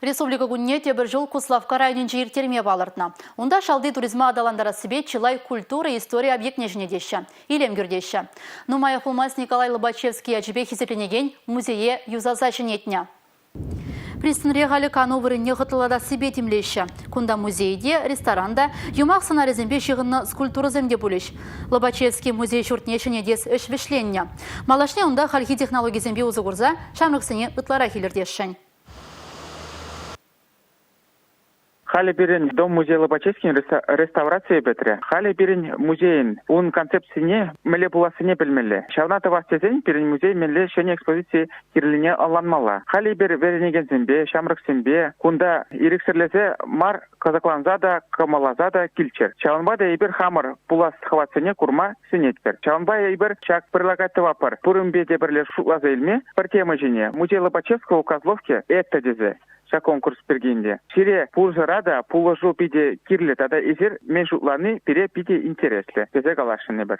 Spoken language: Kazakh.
Республика күнне тебір жыл Куславка районын жиіртерме балыртына. Онда шалды туризма адаландара себе чылай культура история объектне жинедеші, илем күрдеші. Нумая Хулмас Николай Лобачевский әжібе хизепленеген музее юзаса жинетіне. Пристынре ғалықану вырынне ғытылада себе темлеші. Кунда музейде, ресторанда, юмақ сценаризмбе шығынны скульптурызымде бөліш. Лобачевский музей шүртнешіне дес үш вишленне. Малашне онда халхи технологизмбе ұзығырза шамрықсыне ұтлара хилердешін. Хали бирин дом музей Лобачевский реставрация бетре. Хали бирин музейн он концепцияне меле буласыне билмеле. Шавната вастезен бирин музей меле шене экспозиции кирлине аланмала. Хали бир веренеген зембе, шамрык зембе, кунда ирексерлесе мар казакланзада, камалазада килчер. Чаванбада ибер хамар булас хватсыне курма синетпер. Чаванбая ибер чак прилагатыва пар. Пурымбе деберле шутлаза илме, пар тема жине. Музей Лобачевского у Козловки это дезе. Конкурс пергенде. Сире пулжарада пуложу пиде кирле тада изер межутланы пире пиде интересле. Дезе галашыны бір.